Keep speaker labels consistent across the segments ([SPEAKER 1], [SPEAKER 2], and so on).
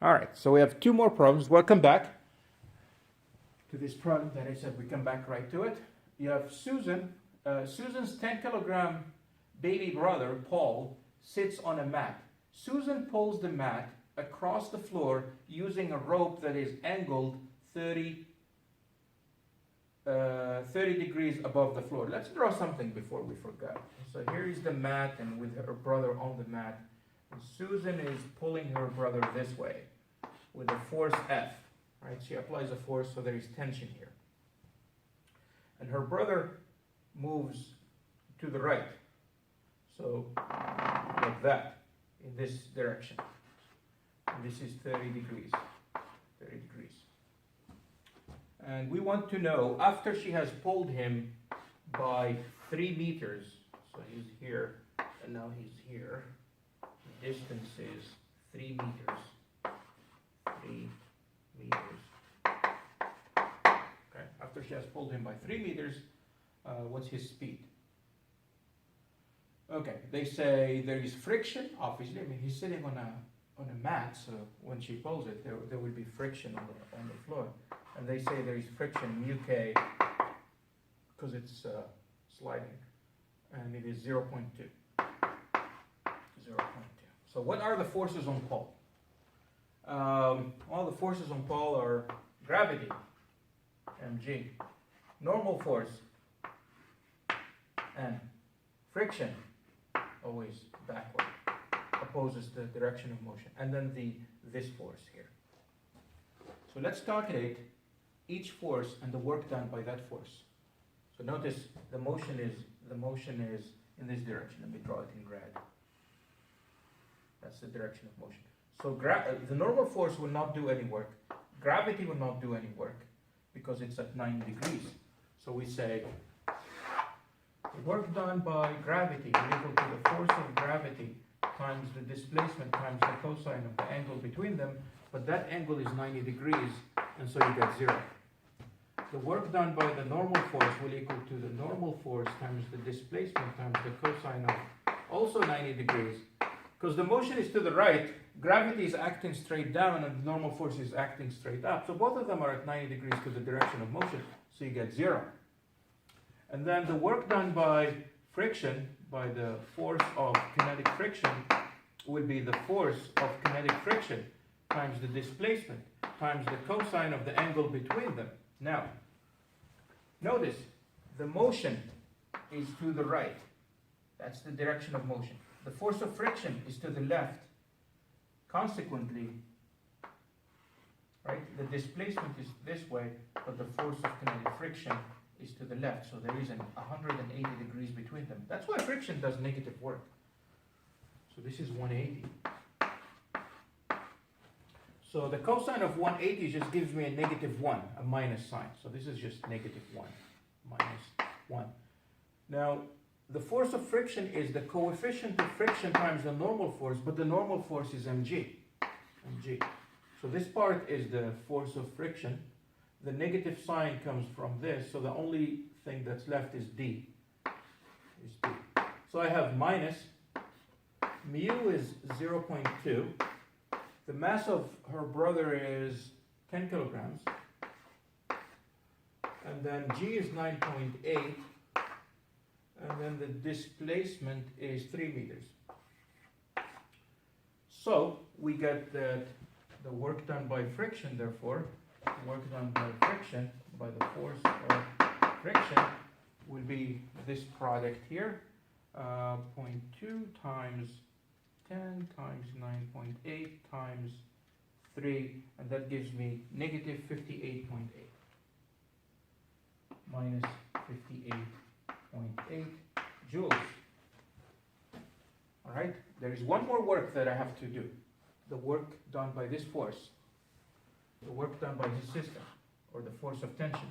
[SPEAKER 1] All right, so we have two more problems. Welcome back to this problem that I said we come back right to it. You have Susan. Susan's 10 kilogram baby brother, Paul, sits on a mat. Susan pulls the mat across the floor using a rope that is angled 30 degrees above the floor. Let's draw something before we forget. So here is the mat, and with her brother on the mat. And Susan is pulling her brother this way with a force F. Right? She applies a force, so there is tension here. And her brother moves to the right. So like that, in this direction. And this is 30 degrees. 30 degrees. And we want to know, after she has pulled him by 3 meters, so he's here, and now he's here, the distance is 3 meters. 3 meters. Okay. After she has pulled him by 3 meters, what's his speed? Okay, they say there is friction, obviously. I mean, he's sitting on a mat, so when she pulls it, there will be friction on the floor. And they say there is friction, mu k, because it's sliding, and it is 0.2. 0.2. So what are the forces on Paul? All the forces on Paul are gravity, mg, normal force, and friction, always backward, opposes the direction of motion, and then this force here. So let's calculate each force and the work done by that force. So notice the motion is in this direction. Let me draw it in red. That's the direction of motion. So the normal force will not do any work. Gravity will not do any work because it's at 90 degrees. So we say the work done by gravity is equal to the force of gravity times the displacement times the cosine of the angle between them, but that angle is 90 degrees, and so you get 0. The work done by the normal force will equal to the normal force times the displacement times the cosine of also 90 degrees. Because the motion is to the right, gravity is acting straight down and the normal force is acting straight up. So both of them are at 90 degrees to the direction of motion, so you get 0. And then the work done by friction, by the force of kinetic friction, will be the force of kinetic friction times the displacement times the cosine of the angle between them. Now, notice the motion is to the right. That's the direction of motion. The force of friction is to the left. Consequently, right, the displacement is this way, but the force of kinetic friction is to the left. So there is an 180 degrees between them. That's why friction does negative work. So this is 180. So the cosine of 180 just gives me a -1, a minus sign. So this is just -1, -1. Now, the force of friction is the coefficient of friction times the normal force, but the normal force is mg. So this part is the force of friction. The negative sign comes from this, so the only thing that's left is d. So I have minus, mu is 0.2. The mass of her brother is 10 kilograms. And then g is 9.8. And then the displacement is 3 meters. So we get that the work done by friction, therefore, work done by friction, by the force of friction, will be this product here, 0.2 times 10 times 9.8 times 3, and that gives me negative 58.8. Minus 58.8 joules. All right, there is one more work that I have to do. The work done by this force. The work done by this system, or the force of tension.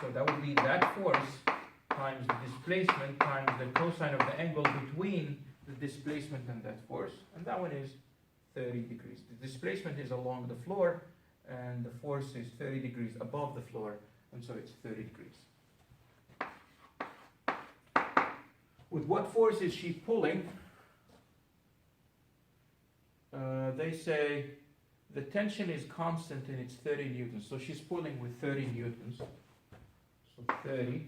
[SPEAKER 1] So that would be that force times the displacement times the cosine of the angle between the displacement and that force, and that one is 30 degrees. The displacement is along the floor, and the force is 30 degrees above the floor, and so it's 30 degrees. With what force is she pulling? They say the tension is constant and it's 30 newtons. So she's pulling with 30 newtons. So 30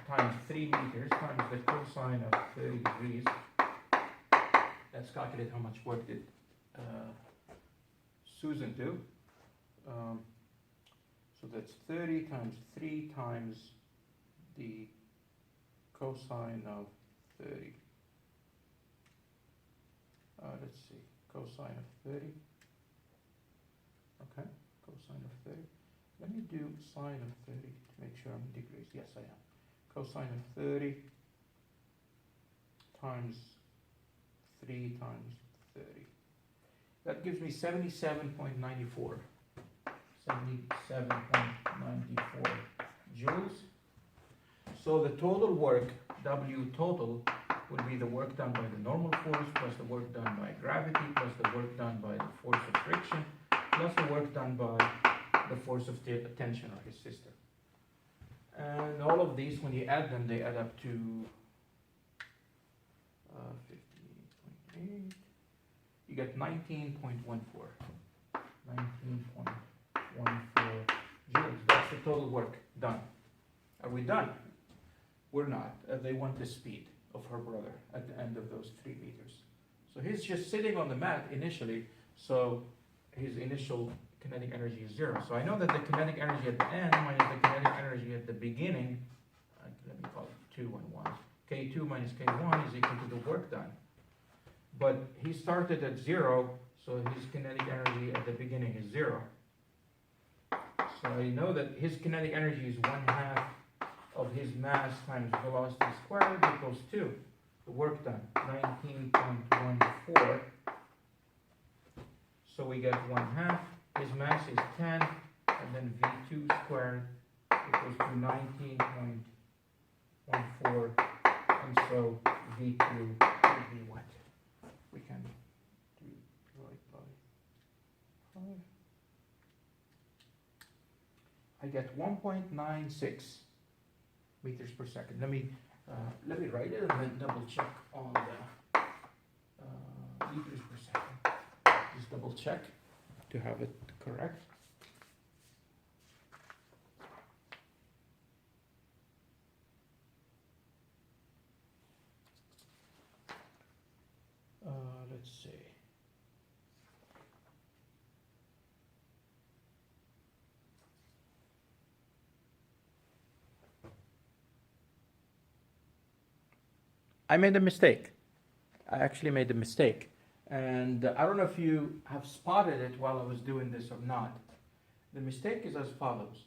[SPEAKER 1] times 3 meters times the cosine of 30 degrees. Let's calculate how much work did Susan do. So that's 30 times 3 times the cosine of 30. Let's see, cosine of 30. Okay, cosine of 30. Let me do sine of 30 to make sure I'm in degrees. Yes, I am. Cosine of 30 times 3 times 30. That gives me 77.94. 77.94 joules. So the total work, W total, would be the work done by the normal force plus the work done by gravity plus the work done by the force of friction plus the work done by the force of tension of his sister. And all of these, when you add them, they add up to 50.8. You get 19.14. 19.14 joules. That's the total work done. Are we done? We're not. They want the speed of her brother at the end of those 3 meters. So he's just sitting on the mat initially, so his initial kinetic energy is 0. So I know that the kinetic energy at the end minus the kinetic energy at the beginning, let me call it 2 and 1. K2 minus K1 is equal to the work done. But he started at 0, so his kinetic energy at the beginning is 0. So I know that his kinetic energy is 1/2 of his mass times velocity squared equals 2. The work done, 19.14. So we get 1/2. His mass is 10, and then V2 squared equals to 19.14. And so V2 would be what? We can do right by 5. I get 1.96 meters per second. Let me write it and then double check on the meters per second. Just double check to have it correct. Let's see. I made a mistake. I actually made a mistake. And I don't know if you have spotted it while I was doing this or not. The mistake is as follows.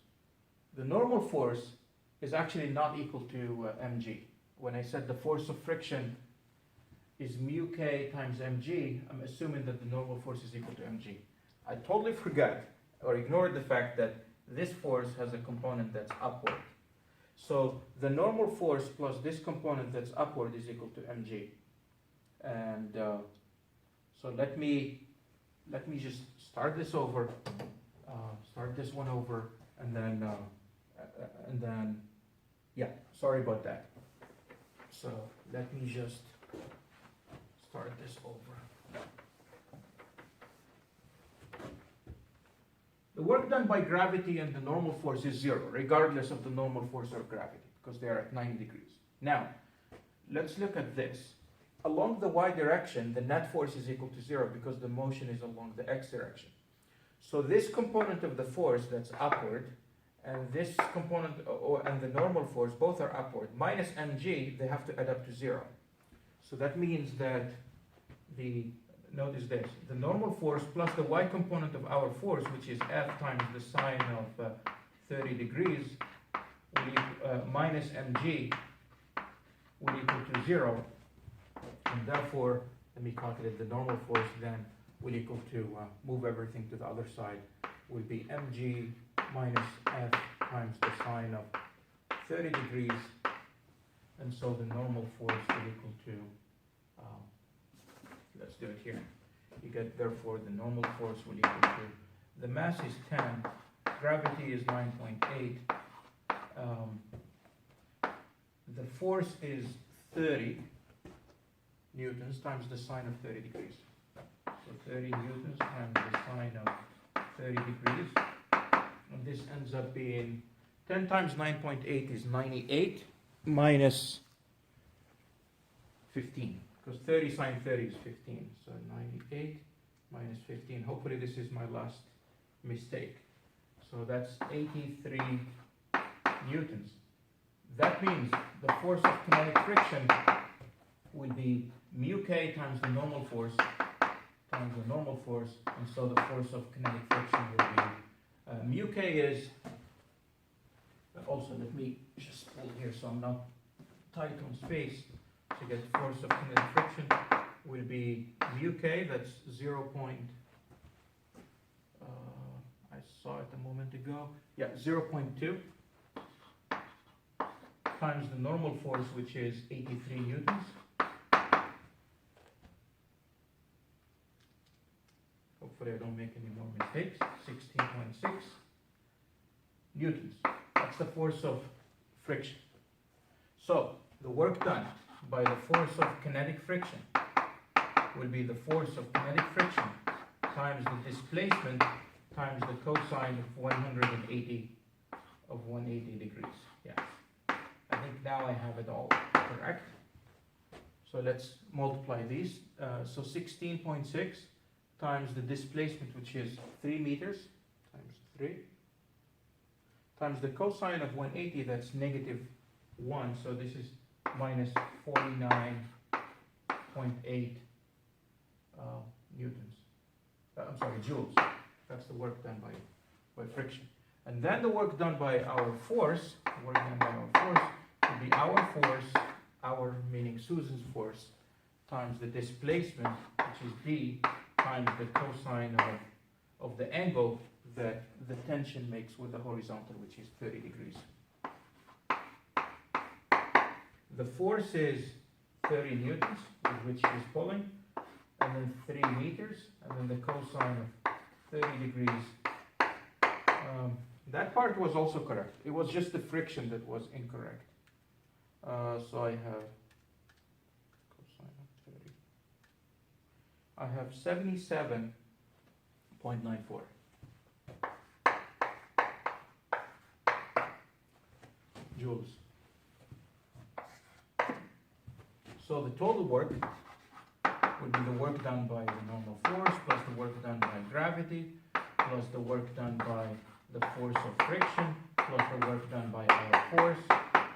[SPEAKER 1] The normal force is actually not equal to mg. When I said the force of friction is mu k times mg, I'm assuming that the normal force is equal to mg. I totally forgot or ignored the fact that this force has a component that's upward. So the normal force plus this component that's upward is equal to mg. And so let me just start this over, start this one over, and then yeah, sorry about that. So let me just start this over. The work done by gravity and the normal force is 0, regardless of the normal force or gravity, because they are at 90 degrees. Now, let's look at this. Along the y direction, the net force is equal to 0 because the motion is along the x direction. So this component of the force that's upward, and this component, and the normal force, both are upward. Minus mg, they have to add up to 0. So that means that notice this, the normal force plus the y component of our force, which is F times the sine of 30 degrees, minus mg will equal to 0. And therefore, let me calculate the normal force then will equal to, move everything to the other side, will be mg minus F times the sine of 30 degrees. And so the normal force will equal to, let's do it here. You get, therefore, the normal force will equal to, the mass is 10, gravity is 9.8, the force is 30 newtons times the sine of 30 degrees. So 30 newtons times the 10 times 9.8 is 98 minus 15, because 30 sine 30 is 15. So 98 minus 15. Hopefully this is my last mistake. So that's 83 newtons. That means the force of kinetic friction will be mu k times the normal force, and so the force of kinetic friction will be mu k is, also let me just pull here so I'm not tight on space. So you get the force of kinetic friction will be mu k, that's 0. I saw it a moment ago. Yeah, 0.2 times the normal force, which is 83 newtons. Hopefully I don't make any more mistakes. 16.6 newtons. That's the force of friction. So the work done by the force of kinetic friction will be the force of kinetic friction times the displacement times the cosine of 180 degrees. Yes. I think now I have it all correct. So let's multiply these. So 16.6 times the displacement, which is 3 meters, times 3, times the cosine of 180, that's negative 1, so this is minus 49.8 newtons. I'm sorry, joules. That's the work done by friction. And then the work done by our force, would be our meaning Susan's force, times the displacement, which is D, times the cosine of the angle that the tension makes with the horizontal, which is 30 degrees. The force is 30 newtons, with which she's pulling, and then 3 meters, and then the cosine of 30 degrees. That part was also correct. It was just the friction that was incorrect. So I have cosine of 30. I have 77.94. joules. So the total work would be the work done by the normal force plus the work done by gravity plus the work done by the force of friction plus the work done by our force.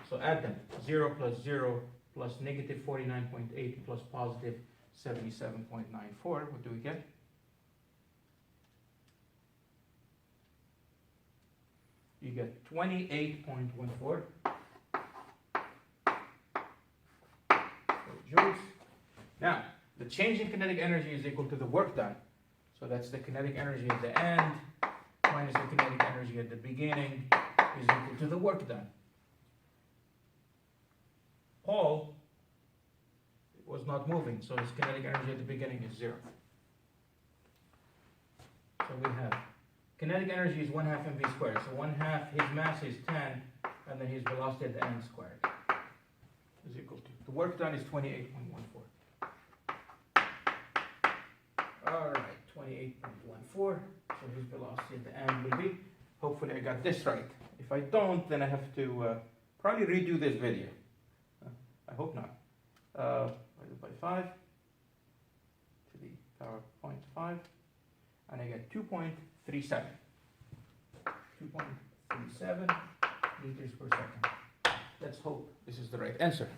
[SPEAKER 1] So add them. 0 plus negative 49.8 plus positive 77.94. What do we get? You get 28.14 joules. Now, the change in kinetic energy is equal to the work done. So that's the kinetic energy at the end minus the kinetic energy at the beginning is equal to the work done. Paul was not moving, so his kinetic energy at the beginning is 0. So we have kinetic energy is 1/2 mv squared. So 1/2, his mass is 10, and then his velocity at the end squared is equal to. The work done is 28.14. All right, 28.14. So his velocity at the end will be. Hopefully I got this right. If I don't, then I have to probably redo this video. I hope not. Divided by 5 to the power 0.5, and I get 2.37. 2.37 meters per second. Let's hope this is the right answer.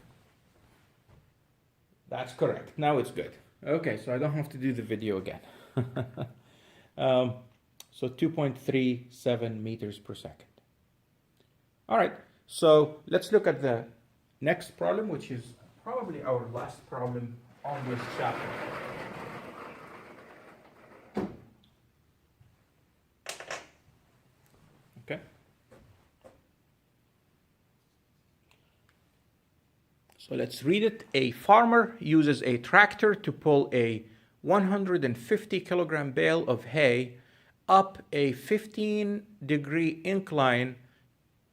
[SPEAKER 1] That's correct. Now it's good. Okay, so I don't have to do the video again. So 2.37 meters per second. All right, so let's look at the next problem, which is probably our last problem on this chapter. Okay. So let's read it. A farmer uses a tractor to pull a 150 kilogram bale of hay up a 15-degree incline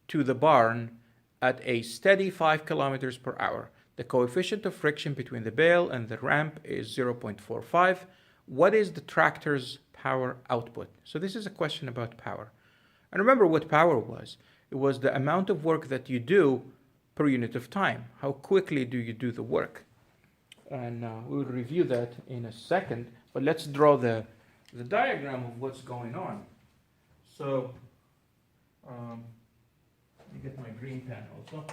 [SPEAKER 1] to the barn at a steady 5 kilometers per hour. The coefficient of friction between the bale and the ramp is 0.45. What is the tractor's power output? So this is a question about power. And remember what power was. It was the amount of work that you do per unit of time. How quickly do you do the work? And we'll review that in a second, but let's draw the diagram of what's going on. So, let me get my green pen also.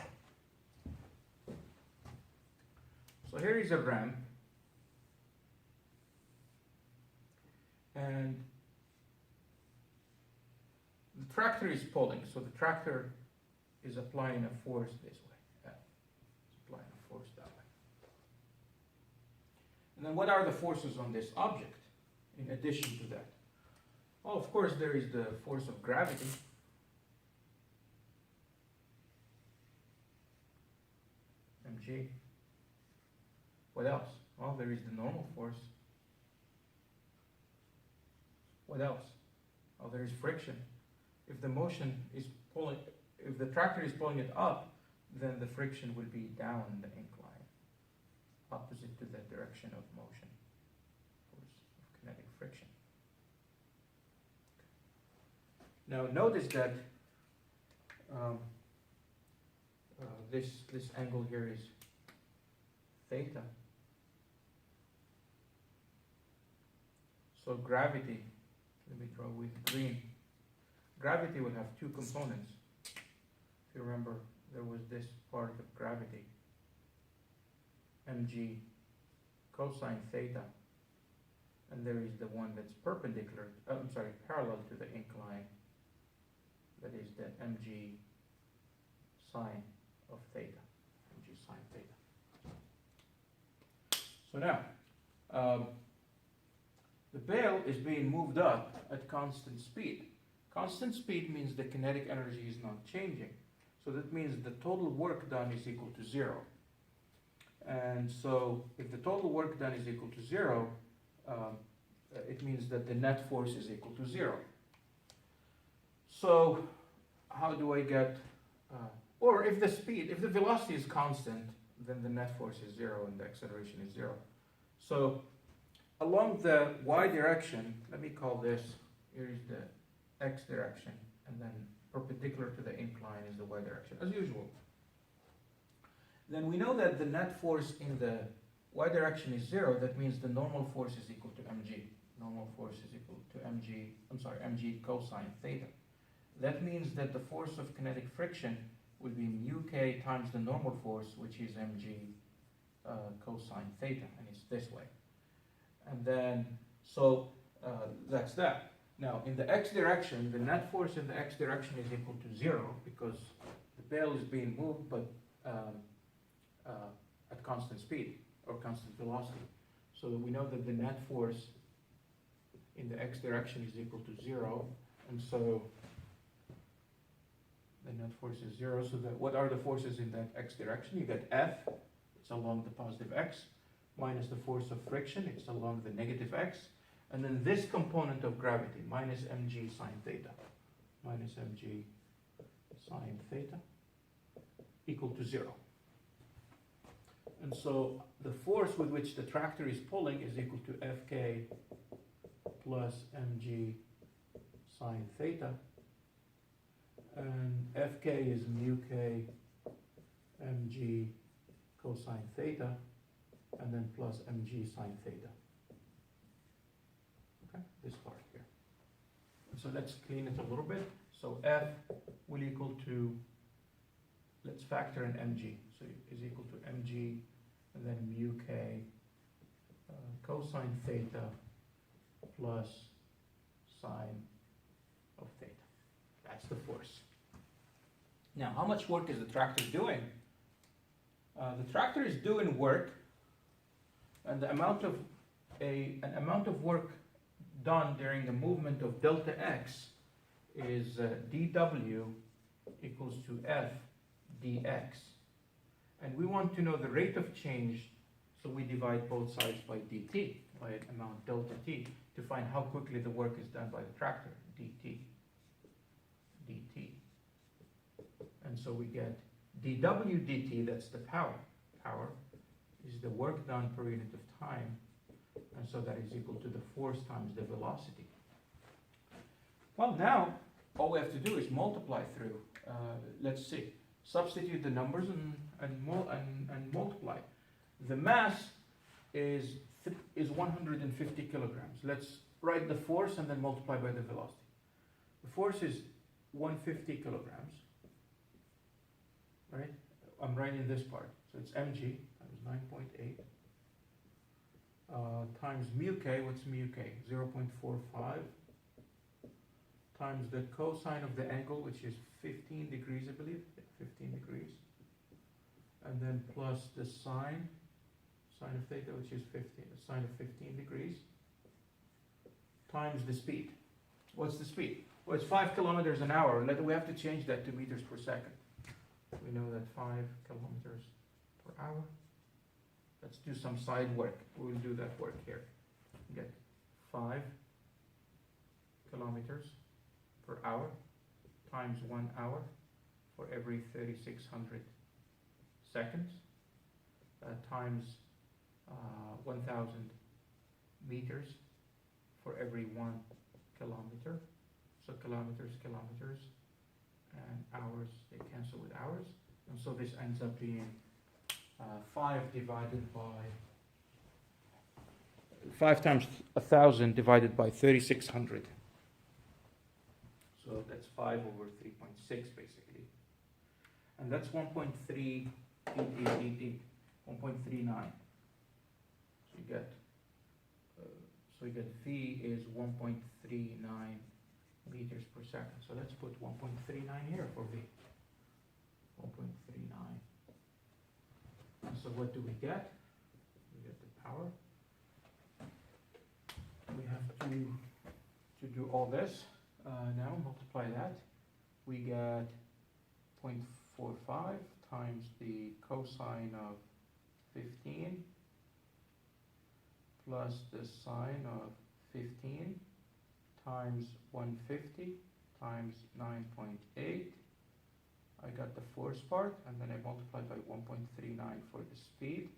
[SPEAKER 1] So here is a ramp, and the tractor is pulling, so the tractor is applying a force this way. It's applying a force that way. And then what are the forces on this object in addition to that? Well, of course, there is the force of gravity. mg. What else? Well, there is the normal force. What else? Oh, there is friction. If the motion is pulling, if the tractor is pulling it up, then the friction will be down the incline, opposite to the direction of motion, force of kinetic friction. Now notice that this angle here is theta. So gravity, let me draw with green. Gravity will have two components. If you remember, there was this part of gravity, mg cosine theta, and there is the one that's perpendicular, parallel to the incline, that is the mg sine of theta, mg sine theta. So now, the bale is being moved up at constant speed. Constant speed means the kinetic energy is not changing. So that means the total work done is equal to 0. And so if the total work done is equal to 0, it means that the net force is equal to 0. So how do I get, or if the velocity is constant, then the net force is 0 and the acceleration is 0. So along the y direction, let me call this, here is the x direction, and then perpendicular to the incline is the y direction, as usual. Then we know that the net force in the y direction is 0. That means the normal force is equal to mg. Normal force is equal to mg cosine theta. That means that the force of kinetic friction will be mu k times the normal force, which is mg cosine theta, and it's this way. And then, so that's that. Now, in the x direction, the net force in the x direction is equal to 0 because the bale is being moved, but at constant speed or constant velocity. So we know that the net force in the x direction is equal to 0, and so the net force is 0. So what are the forces in that x direction? You get F, it's along the positive x, minus the force of friction, it's along the negative x, and then this component of gravity, minus mg sine theta, minus mg sine theta, equal to 0. And so the force with which the tractor is pulling is equal to Fk plus mg sine theta, and Fk is mu k mg cosine theta, and then plus mg sine theta. Okay, this part here. So let's clean it a little bit. So F will equal to, let's factor in mg. So it is equal to mg and then mu k cosine theta plus sine of theta. That's the force. Now, how much work is the tractor doing? The tractor is doing work, and the amount of work done during the movement of delta x is dw equals to f dx. And we want to know the rate of change, so we divide both sides by dt, by amount delta t, to find how quickly the work is done by the tractor, dt. And so we get dw dt, that's the power. Power is the work done per unit of time, and so that is equal to the force times the velocity. Well, now all we have to do is multiply through. Let's see. Substitute the numbers and multiply. The mass is 150 kilograms. Let's write the force and then multiply by the velocity. The force is 150 kilograms, right? I'm writing this part. So it's mg, times 9.8, times mu k, what's mu k? 0.45, times the cosine of the angle, which is 15 degrees, I believe, 15 degrees, and then plus the sine of theta, which is sine of 15 degrees, times the speed. What's the speed? Well, it's 5 kilometers an hour. We have to change that to meters per second. We know that 5 kilometers per hour. Let's do some side work. We'll do that work here. Get 5 kilometers per hour times 1 hour for every 3,600 seconds times 1,000 meters for every 1 kilometer. So kilometers, and hours, they cancel with hours. And so this ends up being 5 times 1,000 divided by 3,600. So that's 5 over 3.6 basically. And that's 1.3, 1.39. So you get V is 1.39 meters per second. So let's put 1.39 here for V. 1.39. And so what do we get? We get the power. We have to do all this. Now multiply that. We get 0.45 times the cosine of 15 plus the sine of 15 times 150 times 9.8. I got the force part, and then I multiply by 1.39 for the speed,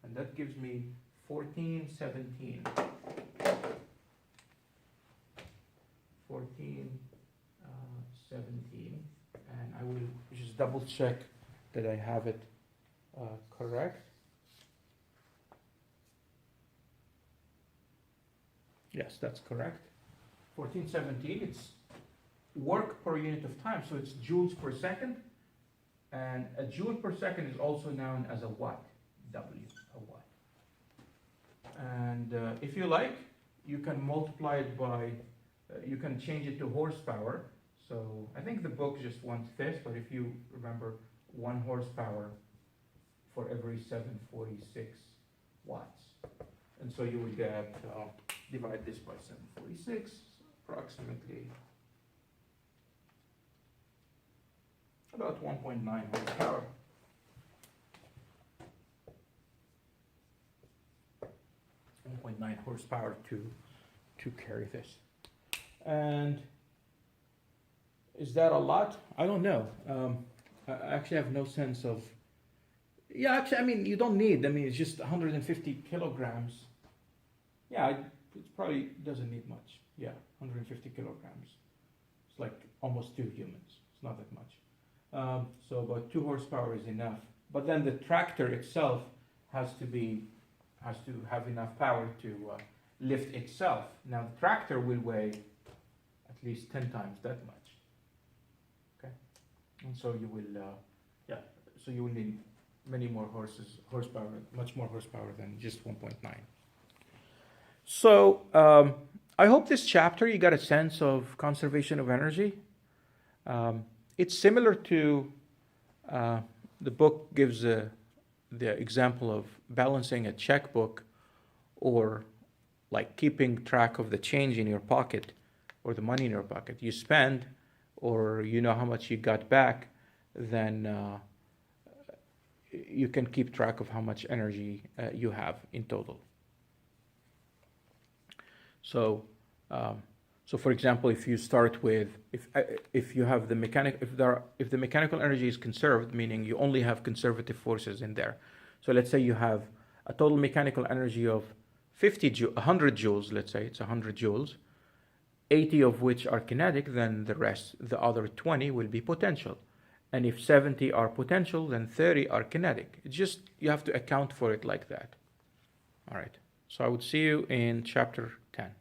[SPEAKER 1] and that gives me 1417. 1417, and I will just double check that I have it correct. Yes, that's correct. 1417, it's work per unit of time, so it's joules per second, and a joule per second is also known as a watt, W, a watt. And if you like, you can multiply it by, you can change it to horsepower. So I think the book just wants this, but if you remember, 1 horsepower for every 746 watts. And so you would get, divide this by 746, approximately about 1.9 horsepower. 1.9 horsepower to carry this. And is that a lot? I don't know. I actually have no sense of. Yeah, actually, I mean, you don't need. I mean, it's just 150 kilograms. Yeah, it probably doesn't need much. Yeah, 150 kilograms. It's like almost 2 humans. It's not that much. So about 2 horsepower is enough. But then the tractor itself has to have enough power to lift itself. Now the tractor will weigh at least 10 times that much. Okay, and so you will, so you will need many more horsepower, much more horsepower than just 1.9. So I hope this chapter you got a sense of conservation of energy. It's similar to the book gives the example of balancing a checkbook, or like keeping track of the change in your pocket or the money in your pocket. You spend, or you know how much you got back, then you can keep track of how much energy you have in total. So, so for example, if you start with, if you have the if the mechanical energy is conserved, meaning you only have conservative forces in there. So let's say you have a total mechanical energy of 100 joules. Let's say it's 100 joules. 80 of which are kinetic, then the rest, the other 20, will be potential. And if 70 are potential, then 30 are kinetic. It's just, you have to account for it like that. All right, so I would see you in chapter 10.